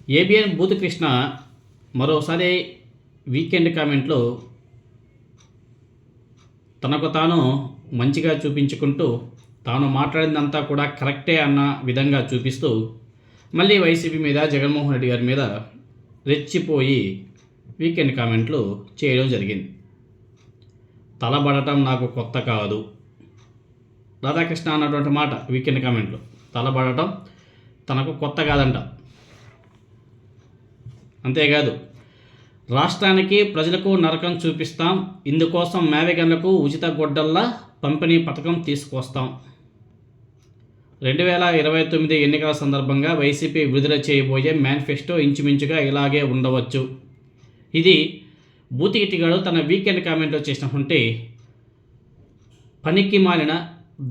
ABN బూతకృష్ణ మరోసారి weekend కామెంట్లో తనకు తాను మంచిగా చూపించుకుంటూ తాను మాట్లాడిందంతా కూడా కరెక్టే అన్న విధంగా చూపిస్తూ మళ్ళీ వైసీపీ మీద జగన్మోహన్ రెడ్డి గారి మీద రెచ్చిపోయి వీకెండ్ కామెంట్లు చేయడం జరిగింది. తలబడటం నాకు కొత్త కాదు, రాధాకృష్ణ అన్నటువంటి మాట వీకెండ్ కామెంట్లో. తలబడటం తనకు కొత్త కాదంట. అంతేకాదు, రాష్ట్రానికి ప్రజలకు నరకం చూపిస్తాం, ఇందుకోసం మేవేగన్లకు ఉచిత గొడ్డల్లా పంపిణీ పథకం తీసుకొస్తాం. 2029 ఎన్నికల సందర్భంగా వైసీపీ విడుదల చేయబోయే మేనిఫెస్టో ఇంచుమించుగా ఇలాగే ఉండవచ్చు. ఇది బూతిగిటిగాడు తన వీకెండ్ కామెంట్లో చేసినటువంటి పనికి మాలిన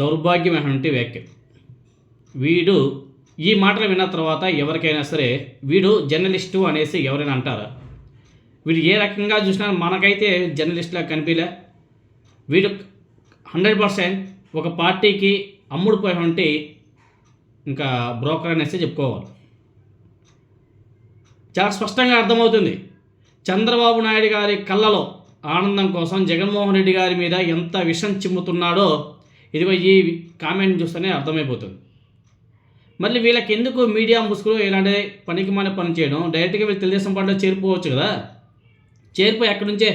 దౌర్భాగ్యమైనటువంటి వ్యాఖ్య. వీడు ఈ మాటలు విన్న తర్వాత ఎవరికైనా సరే వీడు జర్నలిస్టు అనేసి ఎవరైనా అంటారా? వీడు ఏ రకంగా చూసినా మనకైతే జర్నలిస్టులా కనిపించలే. వీడు 100% ఒక పార్టీకి అమ్ముడుపోయినటువంటి ఇంకా బ్రోకర్ అనేసి చెప్పుకోవాలి. చాలా స్పష్టంగా అర్థమవుతుంది చంద్రబాబు నాయుడు గారి కళ్ళలో ఆనందం కోసం జగన్మోహన్ రెడ్డి గారి మీద ఎంత విషం చిమ్ముతున్నాడో ఇదిగో ఈ కామెంట్ చూస్తేనే అర్థమైపోతుంది. మళ్ళీ వీళ్ళకి ఎందుకు మీడియా ముసుగులు ఇలాంటి పనికి మన పని చేయడం? డైరెక్ట్గా వీళ్ళు తెలుగుదేశం పార్టీలో చేరిపోవచ్చు కదా. చేరిపోయి అక్కడి నుంచే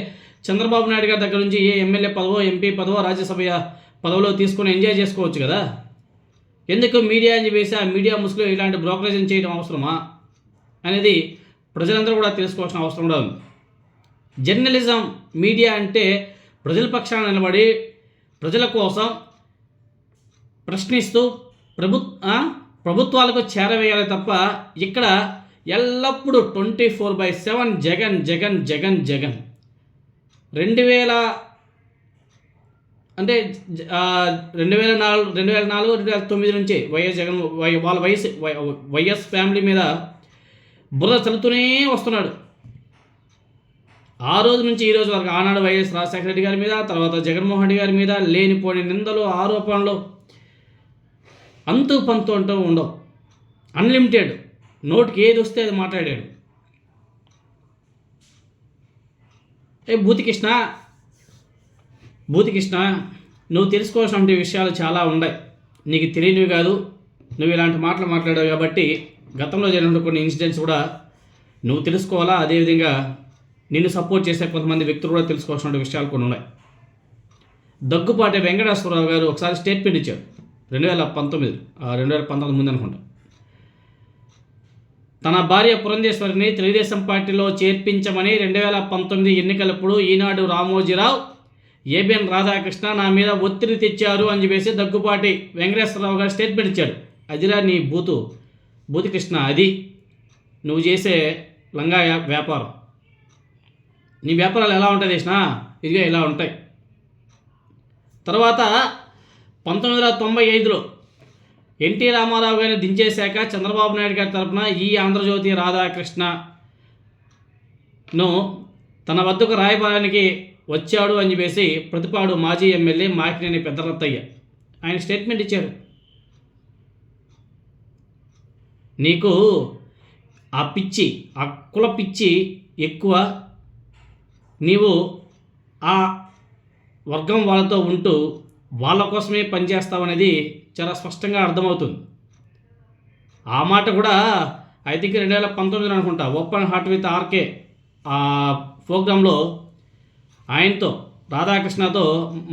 చంద్రబాబు నాయుడు గారి దగ్గర నుంచి ఏ ఎమ్మెల్యే పదవో, ఎంపీ పదవో, రాజ్యసభ పదవిలో తీసుకొని ఎంజాయ్ చేసుకోవచ్చు కదా. ఎందుకు మీడియా అని చెప్పేసి ఆ మీడియా ముసుగులో ఇలాంటి బ్రోకరేజం చేయడం అవసరమా అనేది ప్రజలందరూ కూడా తెలుసుకోవాల్సిన అవసరం కూడా ఉంది. జర్నలిజం మీడియా అంటే ప్రజల పక్షాన నిలబడి ప్రజల కోసం ప్రశ్నిస్తూ ప్రభుత్వాలకు చేరవేయాలి తప్ప ఇక్కడ ఎల్లప్పుడూ 24/7 జగన్ జగన్ జగన్ జగన్. 2004, 2009 నుంచి వాళ్ళ వైఎస్ ఫ్యామిలీ మీద బుర్ర చల్లుతూనే వస్తున్నాడు. ఆ రోజు నుంచి ఈ రోజు వరకు ఆనాడు వైఎస్ రాజశేఖర రెడ్డి గారి మీద, తర్వాత జగన్మోహన్ రెడ్డి గారి మీద లేనిపోని నిందలు, ఆరోపణలు అంతు పంతు అంటూ ఉండవు. అన్లిమిటెడ్, నోటికి ఏది వస్తే అది మాట్లాడాడు. బూతికృష్ణ నువ్వు తెలుసుకోవాల్సిన విషయాలు చాలా ఉన్నాయి. నీకు తెలియనివి కాదు. నువ్వు ఇలాంటి మాటలు మాట్లాడావు కాబట్టి గతంలో జరిగిన కొన్ని ఇన్సిడెంట్స్ కూడా నువ్వు తెలుసుకోవాలా. అదేవిధంగా నిన్ను సపోర్ట్ చేసే కొంతమంది వ్యక్తులు కూడా తెలుసుకోవాల్సిన విషయాలు కొన్ని ఉన్నాయి. దగ్గుపాటి వెంకటేశ్వరరావు గారు ఒకసారి స్టేట్మెంట్ ఇచ్చారు 2019 ముందు అనుకుంటా. తన భార్య పురంధేశ్వరిని తెలుగుదేశం పార్టీలో చేర్పించమని 2019 ఎన్నికలప్పుడు ఈనాడు రామోజీరావు, ఏబిఎన్ రాధాకృష్ణ నా మీద ఒత్తిడి తెచ్చారు అని చెప్పేసి దగ్గుపాటి వెంకటేశ్వరరావు గారు స్టేట్మెంట్ ఇచ్చాడు. అదిరా నీ బూతికృష్ణ, అది నువ్వు చేసే లంగా వ్యాపారం. నీ వ్యాపారాలు ఎలా ఉంటాయి చేసినా ఇదిగా ఇలా ఉంటాయి. తర్వాత 1995లో ఎన్టీ రామారావు గారిని దించేశాక చంద్రబాబు నాయుడు గారి తరఫున ఈ ఆంధ్రజ్యోతి రాధాకృష్ణను తన వద్దకు రాయబారానికి వచ్చాడు అని చెప్పేసి ప్రతిపాడు మాజీ ఎమ్మెల్యే మాకినేని పెద్దరత్తయ్య ఆయన స్టేట్మెంట్ ఇచ్చారు. నీకు ఆ కుల పిచ్చి ఎక్కువ. నీవు ఆ వర్గం వాళ్ళతో ఉంటూ వాళ్ళ కోసమే పనిచేస్తావనేది చాలా స్పష్టంగా అర్థమవుతుంది. ఆ మాట కూడా ఐ థింక్ 2019 అనుకుంటా ఓపెన్ హార్ట్ విత్ ఆర్కే ఆ ప్రోగ్రాంలో ఆయనతో రాధాకృష్ణతో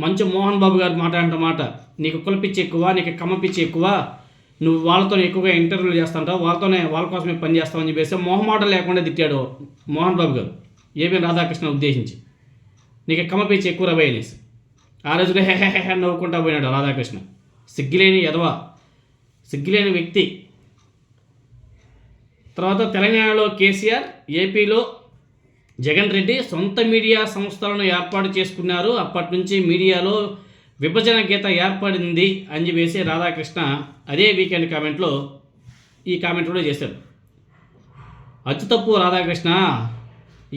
మంచు మోహన్ బాబు గారు మాట్లాడిన మాట, నీకు కుల పిచ్చి ఎక్కువ, నీకు కమ్మ పిచ్చి ఎక్కువ, నువ్వు వాళ్ళతో ఎక్కువగా ఇంటర్వ్యూలు చేస్తుంటావు, వాళ్ళ కోసమే పని చేస్తావని చెప్పేసి మొహమాట లేకుండా తిట్టాడు మోహన్ బాబు గారు ఏబిఎన్ రాధాకృష్ణ ఉద్దేశించి. నీకు కమ్మ పిచ్చి ఎక్కువ రవై అనేసి ఆ రోజులో హే నవ్వుకుంటా పోయినాడు రాధాకృష్ణ. సిగ్గులేని ఎదవా, సిగ్గులేని వ్యక్తి. తర్వాత తెలంగాణలో కేసీఆర్, ఏపీలో జగన్ రెడ్డి సొంత మీడియా సంస్థలను ఏర్పాటు చేసుకున్నారు. అప్పటి నుంచి మీడియాలో విభజన గీత ఏర్పడింది అని చెప్పేసి రాధాకృష్ణ అదే వీకెండ్ కామెంట్లో ఈ కామెంట్ కూడా చేశారు. అచ్చు తప్పు రాధాకృష్ణ.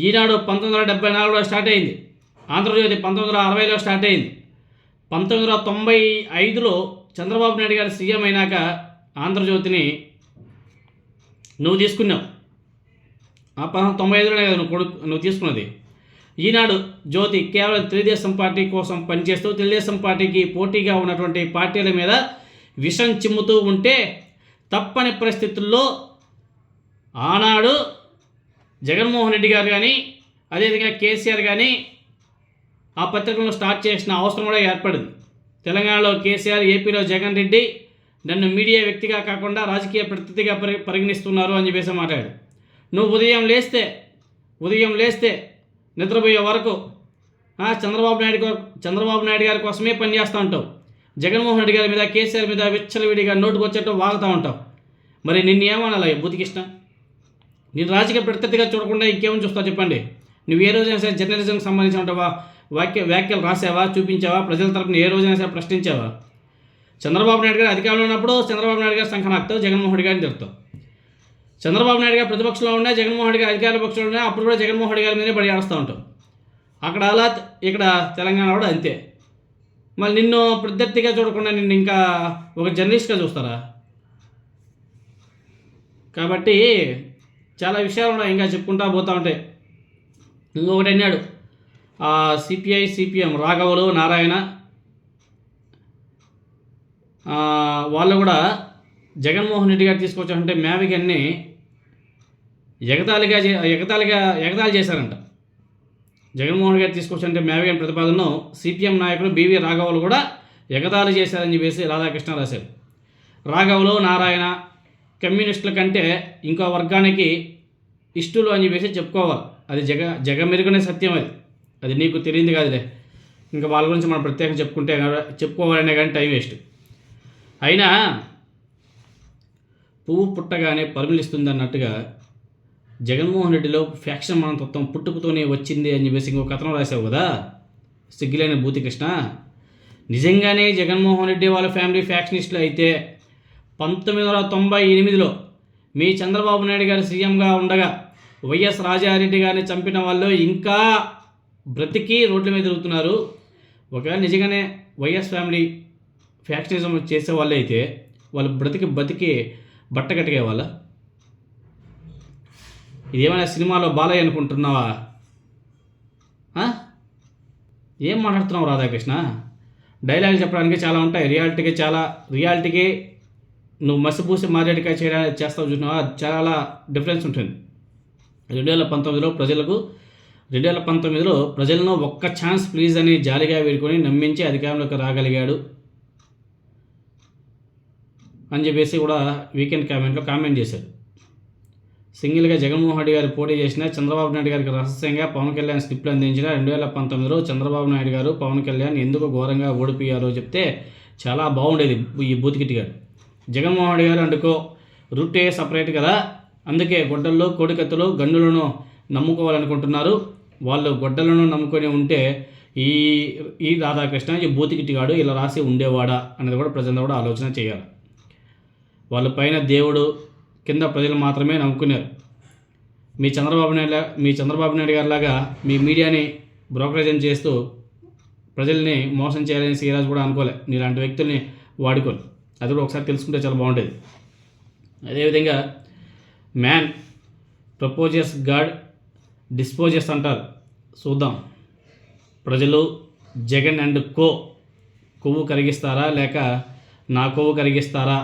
ఈనాడు 1974లో స్టార్ట్ అయింది, ఆంధ్రజ్యోతి 1960లో స్టార్ట్ అయింది. 1995లో చంద్రబాబు నాయుడు గారు సీఎం అయినాక ఆంధ్రజ్యోతిని నువ్వు తీసుకున్నావు. 95లోనే కదా నువ్వు తీసుకున్నది. ఈనాడు జ్యోతి కేవలం తెలుగుదేశం పార్టీ కోసం పనిచేస్తూ తెలుగుదేశం పార్టీకి పోటీగా ఉన్నటువంటి పార్టీల మీద విషం చిమ్ముతూ ఉంటే తప్పని పరిస్థితుల్లో ఆనాడు జగన్మోహన్ రెడ్డి గారు కానీ అదేవిధంగా కేసీఆర్ కానీ ఆ పత్రికలను స్టార్ట్ చేసిన అవసరం కూడా ఏర్పడింది. తెలంగాణలో కేసీఆర్, ఏపీలో జగన్ రెడ్డి నన్ను మీడియా వ్యక్తిగా కాకుండా రాజకీయ ప్రతినిధిగా పరిగణిస్తున్నారు అని చెప్పేసి మాట్లాడాడు. నువ్వు ఉదయం లేస్తే నిద్రపోయే వరకు చంద్రబాబు నాయుడు గారి కోసమే పనిచేస్తూ ఉంటావు. జగన్మోహన్ రెడ్డి గారి మీద, కేసీఆర్ మీద విచ్చలవిడిగా నోటుకు వచ్చేట్టు వాగుతూ ఉంటావు. మరి నిన్ను ఏమనాలి బూతికృష్ణ? నేను రాజకీయ ప్రత్యర్థిగా చూడకుండా ఇంకేమని చూస్తావు చెప్పండి? నువ్వు ఏ రోజైనా సరే జర్నలిజంకి సంబంధించిన వ్యాఖ్యలు రాసావా, చూపించావా? ప్రజల తరపున ఏ రోజైనా సరే ప్రశ్నించావా? చంద్రబాబు నాయుడు గారు అధికారంలో ఉన్నప్పుడు చంద్రబాబు నాయుడు గారు సంఖనాక్తావు, జగన్మోహన్ రెడ్డి గారిని తిరుగుతావు. చంద్రబాబు నాయుడు గారు ప్రతిపక్షంలో ఉన్నా, జగన్మోహన్ రెడ్డి గారు అధికార పక్షంలో ఉన్నా, అప్పుడు కూడా జగన్మోహన్ రెడ్డి గారి మీదే బడి ఆడుస్తూ ఉంటావు. అక్కడ అలా, ఇక్కడ తెలంగాణ కూడా అంతే. మళ్ళీ నిన్ను ప్రత్యర్థిగా చూడకుండా నిన్ను ఇంకా ఒక జర్నలిస్ట్గా చూస్తారా? కాబట్టి చాలా విషయాలు ఉన్నాయి, ఇంకా చెప్పుకుంటా పోతూ ఉంటాయి. ఇంకొకటి అన్నాడు, సిపిఐ సిపిఎం రాఘవులు నారాయణ వాళ్ళు కూడా జగన్మోహన్ రెడ్డి గారు తీసుకొచ్చారంటే మేవిగన్ని ఎగతాళి చేశారంట. జగన్మోహన్ గారు తీసుకొచ్చారంటే మేవిగన్ ప్రతిపాదనను సిపిఎం నాయకులు బివి రాఘవులు కూడా ఎగతాళి చేశారని చెప్పేసి రాధాకృష్ణ రాశారు. రాఘవులు నారాయణ కమ్యూనిస్టుల కంటే ఇంకో వర్గానికి ఇష్టలు అని చెప్పేసి చెప్పుకోవాలి. అది జగమెరుగునే సత్యం. అది నీకు తెలియంది కాదులే. ఇంకా వాళ్ళ గురించి మనం ప్రత్యేకంగా చెప్పుకోవాలనే కానీ టైం వేస్ట్. అయినా పువ్వు పుట్టగానే పరిమళిస్తుంది అన్నట్టుగా జగన్మోహన్ రెడ్డిలో ఫ్యాక్షన్ మనతత్వం పుట్టుకతోనే వచ్చింది అని చెప్పేసి ఇంకో కథనం రాసావు కదా, సిగ్గులైన బూతికృష్ణ. నిజంగానే జగన్మోహన్ రెడ్డి వాళ్ళ ఫ్యామిలీ ఫ్యాక్షనిస్టులు అయితే 1998లో మీ చంద్రబాబు నాయుడు గారు సీఎంగా ఉండగా వైఎస్ రాజారెడ్డి గారిని చంపిన వాళ్ళు ఇంకా బ్రతికి రోడ్ల మీద తిరుగుతున్నారు. ఒకవేళ నిజంగానే వైఎస్ ఫ్యామిలీ ఫ్యాక్షనిజం చేసే వాళ్ళు అయితే వాళ్ళు బతికి బట్ట కట్టుకే వాళ్ళ. ఇదేమైనా సినిమాలో బాలయ్య అనుకుంటున్నావా? ఏం మాట్లాడుతున్నావు రాధాకృష్ణ? డైలాగ్ చెప్పడానికి చాలా ఉంటాయి, రియాలిటీకి నువ్వు మసిపూసి మారేడికాయ చేస్తావు చూసినావా, చాలా డిఫరెన్స్ ఉంటుంది. 2019లో ప్రజలను ఒక్క ఛాన్స్ ప్లీజ్ అని జాలిగా వేడుకొని నమ్మించి అధికారంలోకి రాగలిగాడు అని చెప్పేసి కూడా వీకెండ్ కామెంట్లో కామెంట్ చేశారు. సింగిల్గా జగన్మోహన్ రెడ్డి గారు పోటీ చేసిన, చంద్రబాబు నాయుడు గారికి రహస్యంగా పవన్ కళ్యాణ్ స్క్రిప్ట్లు అందించిన 2019లో చంద్రబాబు నాయుడు గారు పవన్ కళ్యాణ్ ఎందుకు ఘోరంగా ఓడిపోయారో చెప్తే చాలా బాగుండేది ఈ బూతికిట్టి గారు. జగన్మోహన్ రెడ్డి గారు అందుకో రూటే సపరేట్ కదా, అందుకే గొడ్డల్లో కోడికత్తులు గన్నులను నమ్ముకోవాలనుకుంటున్నారు. వాళ్ళు గొడ్డలను నమ్ముకొని ఉంటే ఈ రాధాకృష్ణ ఈ బూతికిట్టిగాడు ఇలా రాసి ఉండేవాడా అనేది కూడా ప్రజలందరూ కూడా ఆలోచన చేయాలి. వాళ్ళ పైన దేవుడు, కింద ప్రజలు మాత్రమే నమ్ముకున్నారు. మీ చంద్రబాబు నాయుడు గారిలాగా మీ మీడియాని బ్రోకరేజం చేస్తూ ప్రజల్ని మోసం చేయాలని సీరాజ్ కూడా అనుకోలే. నీలాంటి వ్యక్తుల్ని వాడుకోరు. అది కూడా ఒకసారి తెలుసుకుంటే చాలా బాగుంటుంది. అదేవిధంగా మ్యాన్ ప్రపోజెస్ గాడ్ డిస్పోజెస్ అంటారు. చూద్దాం ప్రజలు జగన్ అండ్ కొవ్వు కరిగిస్తారా లేక నా కొవ్వు కరిగిస్తారా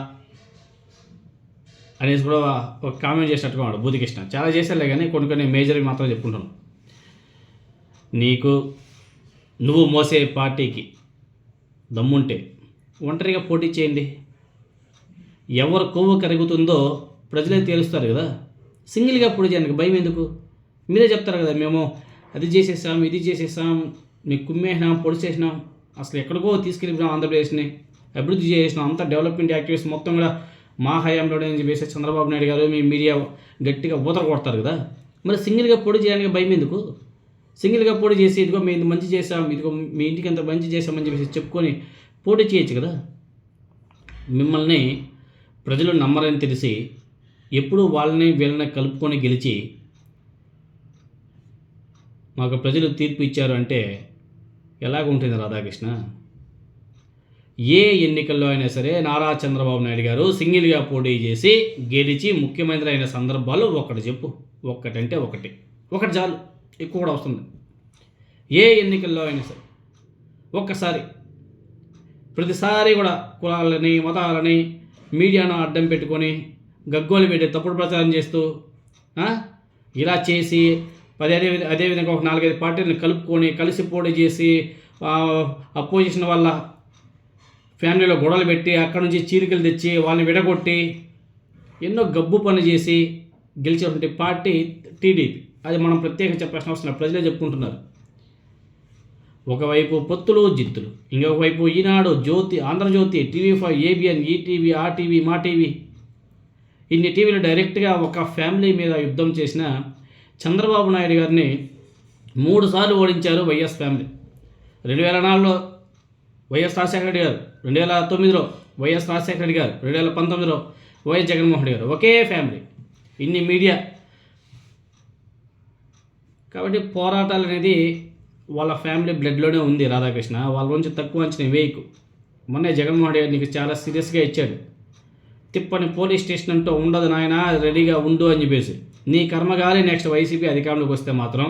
అనేసి కూడా ఒక కామెంట్ చేసినట్టుగా ఉన్నాడు బూతికృష్ణ. చాలా చేశారులే కానీ కొన్ని మేజర్వి మాత్రం చెప్పుకుంటాను. నువ్వు మోసే పార్టీకి దమ్ముంటే ఒంటరిగా పోటీ చేయండి. ఎవరు కొవ్వు కరుగుతుందో ప్రజలే తేలుస్తారు కదా. సింగిల్గా పోటీ చేయడానికి భయం ఎందుకు? మీరే చెప్తారు కదా, మేము అది చేసేసాం, ఇది చేసేసాం, నీకు కుమ్మేసినాం, పొడి చేసినాం, అసలు ఎక్కడికో తీసుకెళ్ళిపోయినాం, ఆంధ్రప్రదేశ్ని అభివృద్ధి చేసినాం, అంతా డెవలప్మెంట్ యాక్టివిటీస్ మొత్తం కూడా మా హయాంలోనే చెప్పేసి చంద్రబాబు నాయుడు గారు మీ మీడియా గట్టిగా ఊతర కొడతారు కదా. మరి సింగిల్గా పోటీ చేయడానికి భయం ఎందుకు? సింగిల్గా పోటీ చేసి ఇదిగో మేము ఇంత మంచి చేసాం, ఇదిగో మీ ఇంటికి ఎంత మంచి చేసామని చెప్పేసి చెప్పుకొని పోటీ చేయొచ్చు కదా. మిమ్మల్ని ప్రజలు నమ్మరని తెలిసి ఎప్పుడు వీళ్ళని కలుపుకొని గెలిచి మాకు ప్రజలు తీర్పు ఇచ్చారు అంటే ఎలాగుంటుంది రాధాకృష్ణ? ఏ ఎన్నికల్లో అయినా సరే నారా చంద్రబాబు నాయుడు గారు సింగిల్గా పోటీ చేసి గెలిచి ముఖ్యమంత్రి అయిన సందర్భాలు ఒకటి చెప్పు. ఒక్కటంటే ఒకటి చాలు, ఎక్కువ కూడా వస్తుంది. ఏ ఎన్నికల్లో అయినా సరే ఒక్కసారి, ప్రతిసారి కూడా కులాలని మతాలని మీడియాను అడ్డం పెట్టుకొని గగ్గోలు పెట్టి తప్పుడు ప్రచారం చేస్తూ ఇలా చేసి అదేవిధంగా ఒక 4-5 పార్టీలను కలుపుకొని కలిసి పోటీ చేసి అపోజిషన్ వల్ల ఫ్యామిలీలో గొడవలు పెట్టి అక్కడ నుంచి చీరికలు తెచ్చి వాళ్ళని విడగొట్టి ఎన్నో గబ్బు పనులు చేసి గెలిచేటువంటి పార్టీ టీడీపీ. అది మనం ప్రత్యేకంగా చెప్పాల్సిన అవసరం లేదు, ప్రజలే చెప్పుకుంటున్నారు. ఒకవైపు పొత్తులు జిత్తులు, ఇంకొక వైపు Eenadu, Jyothi, Andhrajyothy, TV5, ABN, ETV, RTV, Maa TV, ఇన్ని టీవీలు డైరెక్ట్గా ఒక ఫ్యామిలీ మీద యుద్ధం చేసిన చంద్రబాబు నాయుడు గారిని 3 సార్లు ఓడించారు వైఎస్ ఫ్యామిలీ. 2004లో వైఎస్ రాజశేఖర రెడ్డి గారు, 2009లో వైఎస్ రాజశేఖర రెడ్డి గారు, 2019లో వైఎస్ జగన్మోహన్ రెడ్డి గారు, ఒకే ఫ్యామిలీ, ఇన్ని మీడియా. కాబట్టి పోరాటాలు అనేది వాళ్ళ ఫ్యామిలీ బ్లడ్లోనే ఉంది. రాధాకృష్ణ వాళ్ళ నుంచి తక్కువ అంచనా వేయకు. మొన్నే జగన్మోహన్ రెడ్డి గారు నీకు చాలా సీరియస్గా ఇచ్చాడు. తిప్పని పోలీస్ స్టేషన్ అంటూ ఉండదు నాయన, రెడీగా ఉండు అని చెప్పేసి. నీ కర్మగాలి నెక్స్ట్ వైసీపీ అధికారంలోకి వస్తే మాత్రం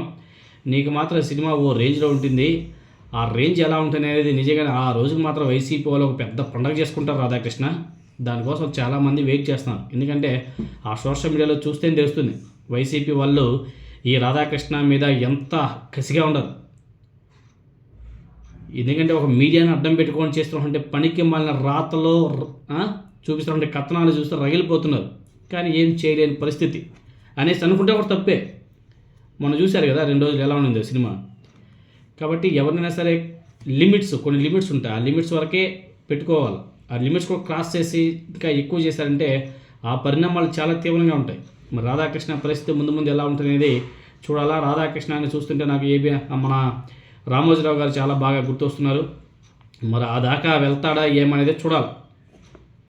నీకు మాత్రం సినిమా ఓ రేంజ్లో ఉంటుంది. ఆ రేంజ్ ఎలా ఉంటుంది అనేది నిజంగా ఆ రోజుకి మాత్రం వైసీపీ వాళ్ళు ఒక పెద్ద పండగ చేసుకుంటారు రాధాకృష్ణ. దానికోసం చాలామంది వెయిట్ చేస్తున్నారు. ఎందుకంటే ఆ సోషల్ మీడియాలో చూస్తే తెలుస్తుంది వైసీపీ వాళ్ళు ఈ రాధాకృష్ణ మీద ఎంత కసిగా ఉండరు. ఎందుకంటే ఒక మీడియాని అడ్డం పెట్టుకొని చేస్తున్నటువంటి పనికి మళ్ళీ రాతలో చూపిస్తున్నటువంటి కథనాలు చూస్తే రగిలిపోతున్నారు. కానీ ఏం చేయలేని పరిస్థితి అనేసి అనుకుంటే కూడా తప్పే. మనం చూశారు కదా 2 రోజులు ఎలా ఉండిందో సినిమా. కాబట్టి ఎవరినైనా సరే కొన్ని లిమిట్స్ ఉంటాయి. ఆ లిమిట్స్ వరకే పెట్టుకోవాలి. ఆ లిమిట్స్ కూడా క్రాస్ చేసి ఇంకా ఎక్కువ చేశారంటే ఆ పరిణామాలు చాలా తీవ్రంగా ఉంటాయి. మరి రాధాకృష్ణ పరిస్థితి ముందు ఎలా ఉంటుందనేది చూడాలా. రాధాకృష్ణని చూస్తుంటే నాకు మన రామోజీరావు గారు చాలా బాగా గుర్తొస్తున్నారు. మరి ఆ దాకా వెళ్తాడా ఏమనేది చూడాలి.